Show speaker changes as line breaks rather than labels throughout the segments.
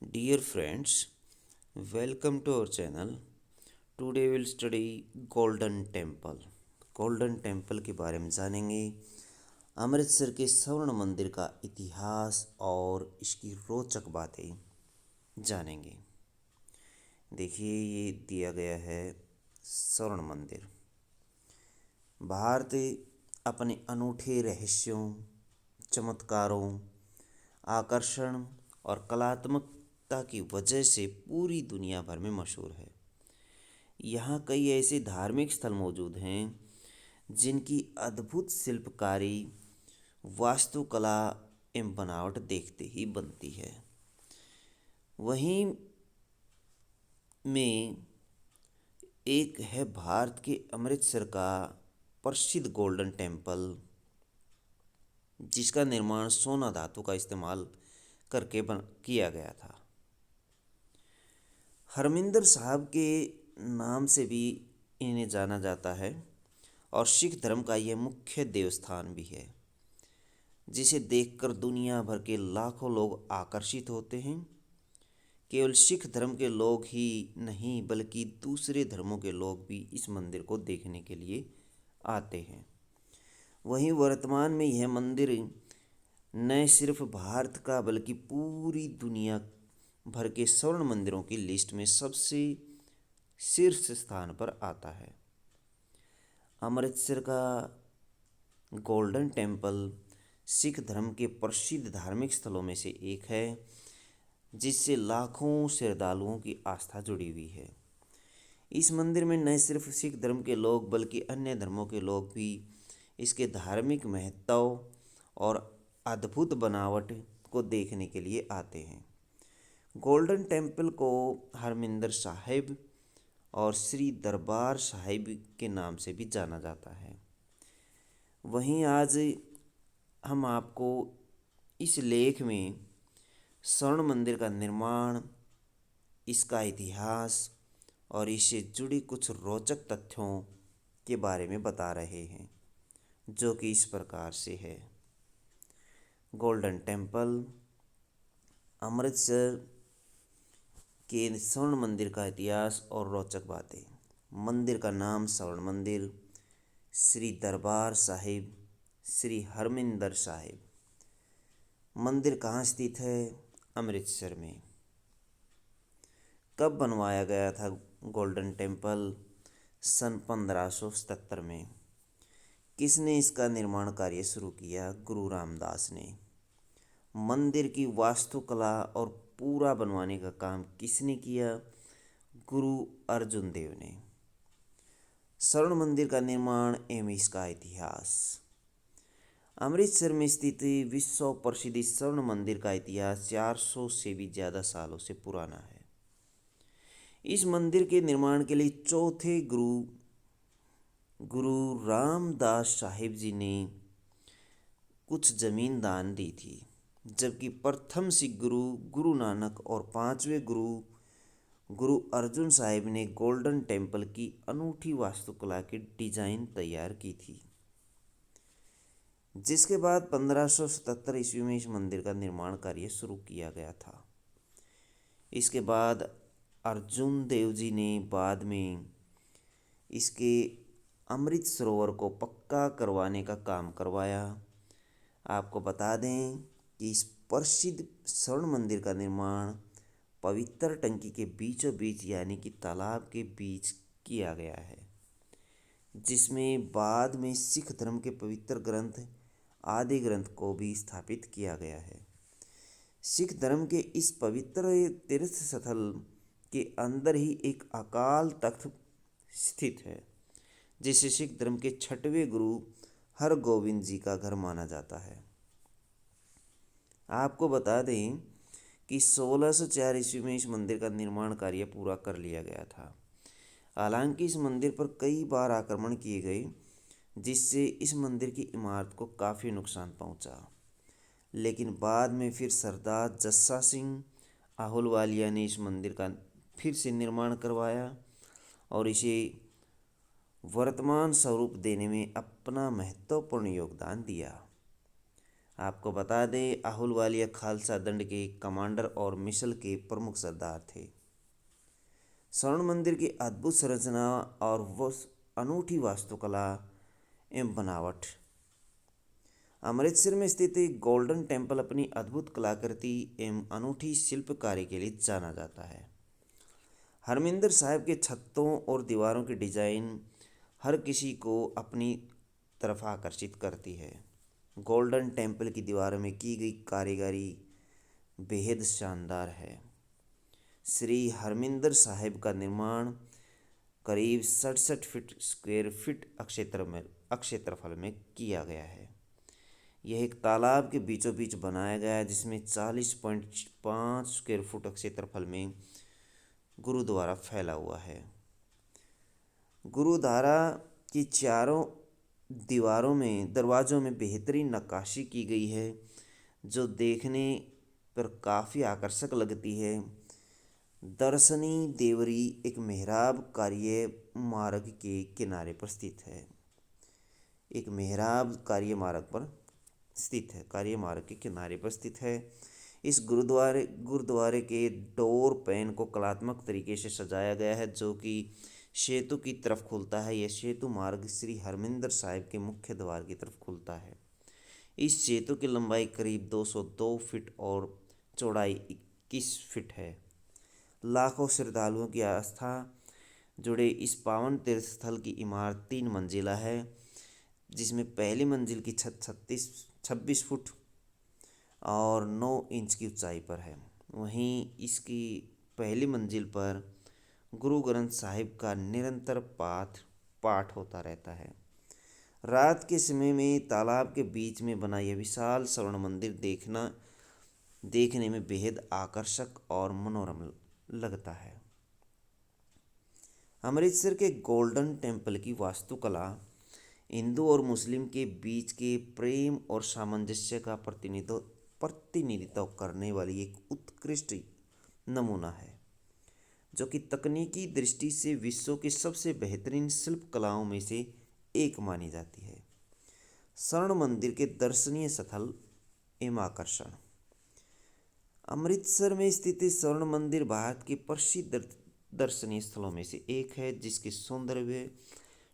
Dear friends, welcome to our channel. Today we'll study Golden Temple. Golden temple के बारे में जानेंगे। अमृतसर के स्वर्ण मंदिर का इतिहास और इसकी रोचक बातें जानेंगे। देखिए ये दिया गया है स्वर्ण मंदिर। भारत अपने अनूठे रहस्यों, चमत्कारों, आकर्षण और कलात्मकता की वजह से पूरी दुनिया भर में मशहूर है। यहाँ कई ऐसे धार्मिक स्थल मौजूद हैं जिनकी अद्भुत शिल्पकारी, वास्तुकला एवं बनावट देखते ही बनती है। वहीं में एक है भारत के अमृतसर का प्रसिद्ध गोल्डन टेम्पल, जिसका निर्माण सोना धातु का इस्तेमाल करके किया गया था। हरमिंदर साहब के नाम से भी इन्हें जाना जाता है और सिख धर्म का यह मुख्य देवस्थान भी है, जिसे देखकर दुनिया भर के लाखों लोग आकर्षित होते हैं। केवल सिख धर्म के लोग ही नहीं बल्कि दूसरे धर्मों के लोग भी इस मंदिर को देखने के लिए आते हैं। वहीं वर्तमान में यह मंदिर न सिर्फ भारत का बल्कि पूरी दुनिया भर के स्वर्ण मंदिरों की लिस्ट में सबसे शीर्ष स्थान पर आता है। अमृतसर का गोल्डन टेम्पल सिख धर्म के प्रसिद्ध धार्मिक स्थलों में से एक है, जिससे लाखों श्रद्धालुओं की आस्था जुड़ी हुई है। इस मंदिर में न सिर्फ सिख धर्म के लोग बल्कि अन्य धर्मों के लोग भी इसके धार्मिक महत्व और अद्भुत बनावट को देखने के लिए आते हैं। गोल्डन टेम्पल को हरमिंदर साहिब और श्री दरबार साहिब के नाम से भी जाना जाता है। वहीं आज हम आपको इस लेख में स्वर्ण मंदिर का निर्माण, इसका इतिहास और इससे जुड़ी कुछ रोचक तथ्यों के बारे में बता रहे हैं, जो कि इस प्रकार से है। गोल्डन टेम्पल अमृतसर के स्वर्ण मंदिर का इतिहास और रोचक बातें। मंदिर का नाम स्वर्ण मंदिर, श्री दरबार साहिब, श्री हरमिंदर साहिब। मंदिर कहाँ स्थित है? अमृतसर में। कब बनवाया गया था गोल्डन टेम्पल? सन 1577 में। किसने इसका निर्माण कार्य शुरू किया? गुरु रामदास ने। मंदिर की वास्तुकला और पूरा बनवाने का काम किसने किया? गुरु अर्जुन देव ने। स्वर्ण मंदिर का निर्माण एवं इसका इतिहास। अमृतसर में स्थित विश्व प्रसिद्ध स्वर्ण मंदिर का इतिहास 400 से भी ज़्यादा सालों से पुराना है। इस मंदिर के निर्माण के लिए चौथे गुरु रामदास साहिब जी ने कुछ जमीन दान दी थी, जबकि प्रथम सिख गुरु नानक और पांचवें गुरु अर्जुन साहिब ने गोल्डन टेम्पल की अनूठी वास्तुकला की डिजाइन तैयार की थी। जिसके बाद 1577 ईस्वी में इस मंदिर का निर्माण कार्य शुरू किया गया था। इसके बाद अर्जुन देव जी ने बाद में इसके अमृत सरोवर को पक्का करवाने का काम करवाया। आपको बता दें कि इस प्रसिद्ध स्वर्ण मंदिर का निर्माण पवित्र टंकी के बीचों बीच यानी कि तालाब के बीच किया गया है, जिसमें बाद में सिख धर्म के पवित्र ग्रंथ आदि ग्रंथ को भी स्थापित किया गया है। सिख धर्म के इस पवित्र तीर्थ स्थल के अंदर ही एक अकाल तख्त स्थित है, जिसे सिख धर्म के छठवें गुरु हरगोविंद जी का घर माना जाता है। आपको बता दें कि 1604 ईस्वी में इस मंदिर का निर्माण कार्य पूरा कर लिया गया था। हालांकि इस मंदिर पर कई बार आक्रमण किए गए, जिससे इस मंदिर की इमारत को काफ़ी नुकसान पहुंचा। लेकिन बाद में फिर सरदार जस्सा सिंह आहलूवालिया ने इस मंदिर का फिर से निर्माण करवाया और इसे वर्तमान स्वरूप देने में अपना महत्वपूर्ण योगदान दिया। आपको बता दें अहुलवालिया खालसा दंड के कमांडर और मिसल के प्रमुख सरदार थे। स्वर्ण मंदिर की अद्भुत संरचना और वो अनूठी वास्तुकला एवं बनावट। अमृतसर में स्थित गोल्डन टेम्पल अपनी अद्भुत कलाकृति एवं अनूठी शिल्पकारी के लिए जाना जाता है। हरमिंदर साहिब के छतों और दीवारों की डिजाइन हर किसी को अपनी तरफ आकर्षित करती है। गोल्डन टेम्पल की दीवारों में की गई कारीगरी बेहद शानदार है। श्री हरमिंदर साहिब का निर्माण करीब 67 फीट स्क्वायर फीट क्षेत्रफल में किया गया है। यह एक तालाब के बीचों बीच बनाया गया है जिसमें 40.5 स्क्वायर फुट क्षेत्रफल में गुरुद्वारा फैला हुआ है। गुरुद्वारा की चारों दीवारों में दरवाज़ों में बेहतरीन नक्काशी की गई है जो देखने पर काफ़ी आकर्षक लगती है। दर्शनी देवरी एक मेहराब कार्य मार्ग के किनारे पर स्थित है। एक मेहराब कार्य मार्ग के किनारे पर स्थित है। इस गुरुद्वारे के डोर पैन को कलात्मक तरीके से सजाया गया है जो कि सेतु की तरफ खुलता है। यह सेतु मार्ग श्री हरमिंदर साहिब के मुख्य द्वार की तरफ खुलता है। इस सेतु की लंबाई करीब 202 फीट और चौड़ाई 21 फीट है। लाखों श्रद्धालुओं की आस्था जुड़े इस पावन तीर्थ स्थल की इमारत 3 मंजिला है जिसमें पहली मंजिल की छत 26 फुट और 9 इंच की ऊंचाई पर है। वहीं इसकी पहली मंजिल पर गुरु ग्रंथ साहिब का निरंतर पाठ होता रहता है। रात के समय में तालाब के बीच में बना यह विशाल स्वर्ण मंदिर देखने में बेहद आकर्षक और मनोरम लगता है। अमृतसर के गोल्डन टेम्पल की वास्तुकला हिंदू और मुस्लिम के बीच के प्रेम और सामंजस्य का प्रतिनिधित्व करने वाली एक उत्कृष्ट नमूना है जो कि तकनीकी दृष्टि से विश्व के सबसे बेहतरीन शिल्प कलाओं में से एक मानी जाती है। स्वर्ण मंदिर के दर्शनीय स्थल एवं आकर्षण। अमृतसर में स्थित स्वर्ण मंदिर भारत के प्रसिद्ध दर्शनीय स्थलों में से एक है जिसके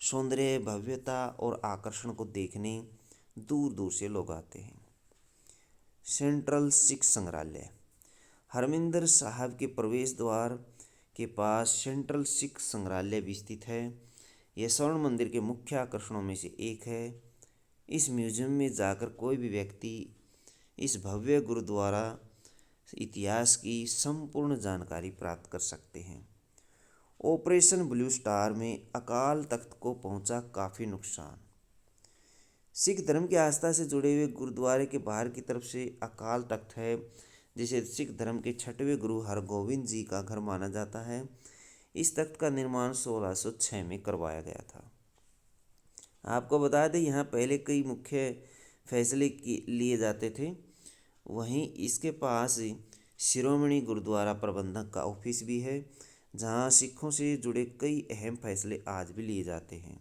सौंदर्य भव्यता और आकर्षण को देखने दूर दूर से लोग आते हैं। सेंट्रल सिख संग्रहालय। हरमिंदर साहिब के प्रवेश द्वार के पास सेंट्रल सिख संग्रहालय भी स्थित है। यह स्वर्ण मंदिर के मुख्य आकर्षणों में से एक है। इस म्यूजियम में जाकर कोई भी व्यक्ति इस भव्य गुरुद्वारा इतिहास की संपूर्ण जानकारी प्राप्त कर सकते हैं। ऑपरेशन ब्लू स्टार में अकाल तख्त को पहुंचा काफ़ी नुकसान। सिख धर्म की आस्था से जुड़े हुए गुरुद्वारे के बाहर की तरफ से अकाल तख्त है जिसे सिख धर्म के 6वें गुरु हरगोविंद जी का घर माना जाता है। इस तख्त का निर्माण 1606 में करवाया गया था। आपको बता दें यहाँ पहले कई मुख्य फैसले लिए जाते थे। वहीं इसके पास शिरोमणि गुरुद्वारा प्रबंधक का ऑफिस भी है जहाँ सिखों से जुड़े कई अहम फैसले आज भी लिए जाते हैं।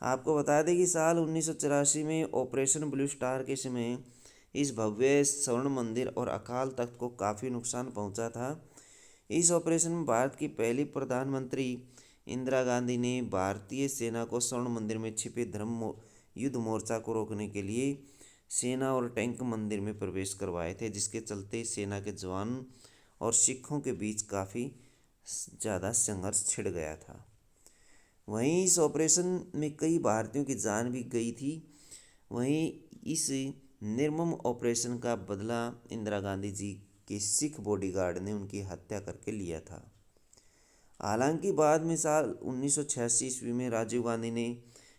आपको बता दें कि साल 1984 में ऑपरेशन ब्लू स्टार के समय इस भव्य स्वर्ण मंदिर और अकाल तख्त को काफ़ी नुकसान पहुंचा था। इस ऑपरेशन में भारत की पहली प्रधानमंत्री इंदिरा गांधी ने भारतीय सेना को स्वर्ण मंदिर में छिपे युद्ध मोर्चा को रोकने के लिए सेना और टैंक मंदिर में प्रवेश करवाए थे जिसके चलते सेना के जवान और सिखों के बीच काफ़ी ज़्यादा संघर्ष छिड़ गया था। वहीं इस ऑपरेशन में कई भारतीयों की जान भी गई थी। वहीं इस निर्मम ऑपरेशन का बदला इंदिरा गांधी जी के सिख बॉडीगार्ड ने उनकी हत्या करके लिया था। हालांकि बाद में साल 1986 ईस्वी में राजीव गांधी ने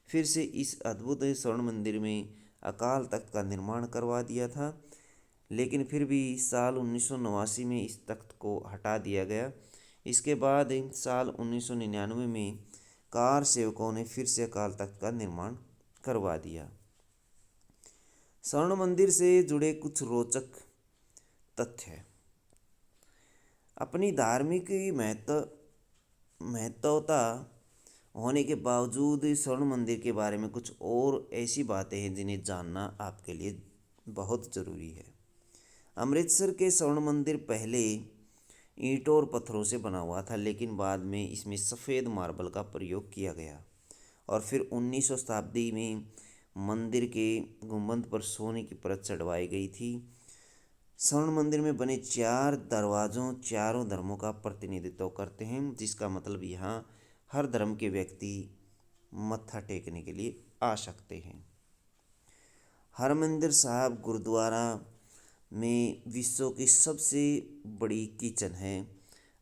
फिर से इस अद्भुत स्वर्ण मंदिर में अकाल तख्त का निर्माण करवा दिया था, लेकिन फिर भी साल 1989 में इस तख्त को हटा दिया गया। इसके बाद साल 1999 में कार सेवकों ने फिर से अकाल तख्त का निर्माण करवा दिया। स्वर्ण मंदिर से जुड़े कुछ रोचक तथ्य। अपनी धार्मिक महत्वता होने के बावजूद स्वर्ण मंदिर के बारे में कुछ और ऐसी बातें हैं जिन्हें जानना आपके लिए बहुत ज़रूरी है। अमृतसर के स्वर्ण मंदिर पहले ईंटों और पत्थरों से बना हुआ था, लेकिन बाद में इसमें सफ़ेद मार्बल का प्रयोग किया गया और फिर 19वीं शताब्दी में मंदिर के गुंबद पर सोने की परत चढ़वाई गई थी। स्वर्ण मंदिर में बने 4 दरवाज़ों चारों धर्मों का प्रतिनिधित्व करते हैं, जिसका मतलब यहाँ हर धर्म के व्यक्ति मत्था टेकने के लिए आ सकते हैं। हरमंदिर साहब गुरुद्वारा में विश्व की सबसे बड़ी किचन है,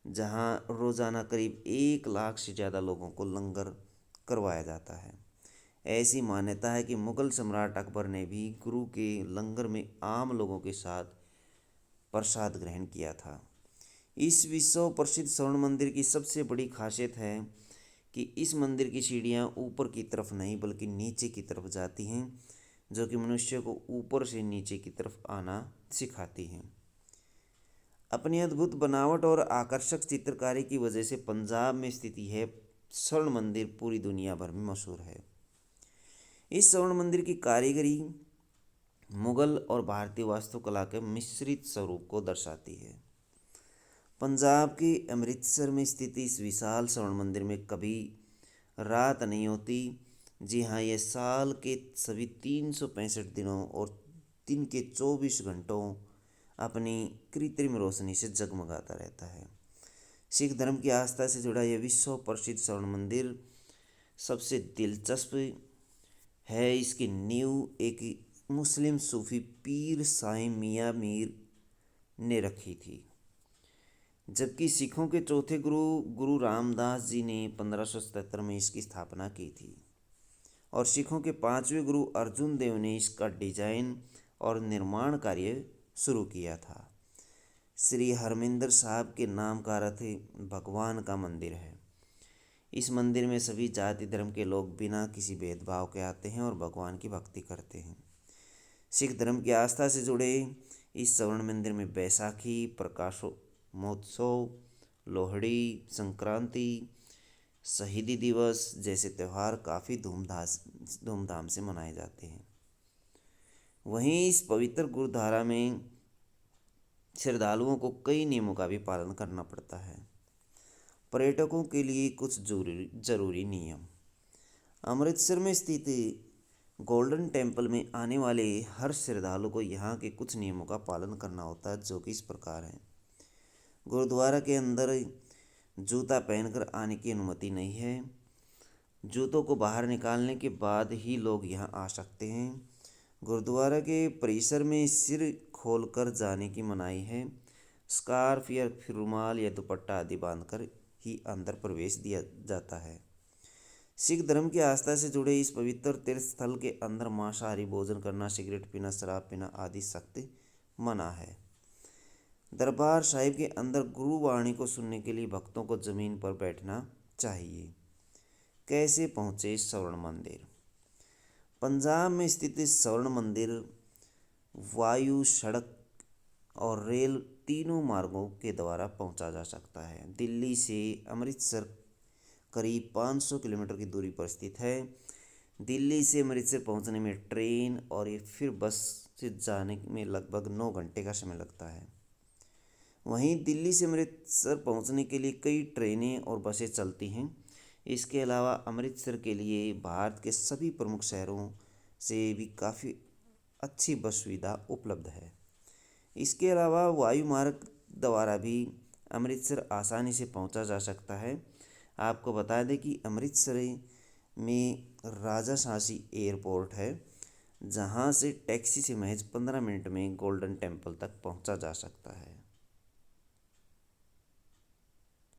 जहाँ रोज़ाना करीब 1 लाख से ज़्यादा लोगों को लंगर करवाया जाता है। ऐसी मान्यता है कि मुग़ल सम्राट अकबर ने भी गुरु के लंगर में आम लोगों के साथ प्रसाद ग्रहण किया था। इस विश्व प्रसिद्ध स्वर्ण मंदिर की सबसे बड़ी खासियत है कि इस मंदिर की सीढ़ियाँ ऊपर की तरफ नहीं बल्कि नीचे की तरफ जाती हैं, जो कि मनुष्य को ऊपर से नीचे की तरफ आना सिखाती हैं। अपनी अद्भुत बनावट और आकर्षक चित्रकारी की वजह से पंजाब में स्थित है स्वर्ण मंदिर पूरी दुनिया भर में मशहूर है। इस स्वर्ण मंदिर की कारीगरी मुगल और भारतीय वास्तुकला के मिश्रित स्वरूप को दर्शाती है। पंजाब के अमृतसर में स्थित इस विशाल स्वर्ण मंदिर में कभी रात नहीं होती। जी हाँ, ये साल के सभी 365 दिनों और दिन के 24 घंटों अपनी कृत्रिम रोशनी से जगमगाता रहता है। सिख धर्म की आस्था से जुड़ा यह विश्व प्रसिद्ध स्वर्ण मंदिर सबसे दिलचस्प है। इसकी नींव एक मुस्लिम सूफी पीर साईं मियाँ मीर ने रखी थी, जबकि सिखों के चौथे गुरु गुरु रामदास जी ने 1577 में इसकी स्थापना की थी और सिखों के 5वें गुरु अर्जुन देव ने इसका डिजाइन और निर्माण कार्य शुरू किया था। श्री हरमिंदर साहब के नाम का अर्थ भगवान का मंदिर है। इस मंदिर में सभी जाति धर्म के लोग बिना किसी भेदभाव के आते हैं और भगवान की भक्ति करते हैं। सिख धर्म की आस्था से जुड़े इस स्वर्ण मंदिर में बैसाखी, प्रकाशोत्सव, लोहड़ी, संक्रांति, शहीदी दिवस जैसे त्यौहार काफ़ी धूमधाम से मनाए जाते हैं। वहीं इस पवित्र गुरुद्वारा में श्रद्धालुओं को कई नियमों का भी पालन करना पड़ता है। पर्यटकों के लिए कुछ जरूरी नियम। अमृतसर में स्थित गोल्डन टेम्पल में आने वाले हर श्रद्धालु को यहाँ के कुछ नियमों का पालन करना होता है, जो कि इस प्रकार हैं। गुरुद्वारा के अंदर जूता पहनकर आने की अनुमति नहीं है। जूतों को बाहर निकालने के बाद ही लोग यहाँ आ सकते हैं। गुरुद्वारा के परिसर में सिर खोलकर जाने की मनाही है। स्कार्फ या फिर रुमाल या दुपट्टा आदि बांधकर ही अंदर प्रवेश दिया जाता है। सिख धर्म की आस्था से जुड़े इस पवित्र तीर्थ स्थल के अंदर मांसाहारी भोजन करना, सिगरेट पीना, शराब पीना आदि सख्त मना है। दरबार साहिब के अंदर गुरुवाणी को सुनने के लिए भक्तों को जमीन पर बैठना चाहिए। कैसे पहुँचे स्वर्ण मंदिर? पंजाब में स्थित स्वर्ण मंदिर वायु, सड़क और रेल तीनों मार्गों के द्वारा पहुंचा जा सकता है। दिल्ली से अमृतसर करीब 500 किलोमीटर की दूरी पर स्थित है। दिल्ली से अमृतसर पहुंचने में ट्रेन और ये फिर बस से जाने में लगभग 9 घंटे का समय लगता है। वहीं दिल्ली से अमृतसर पहुंचने के लिए कई ट्रेनें और बसें चलती हैं। इसके अलावा अमृतसर के लिए भारत के सभी प्रमुख शहरों से भी काफ़ी अच्छी बस सुविधा उपलब्ध है। इसके अलावा वायु मार्ग द्वारा भी अमृतसर आसानी से पहुंचा जा सकता है। आपको बता दें कि अमृतसर में राजा सांची एयरपोर्ट है, जहां से टैक्सी से महज 15 मिनट में गोल्डन टेम्पल तक पहुंचा जा सकता है।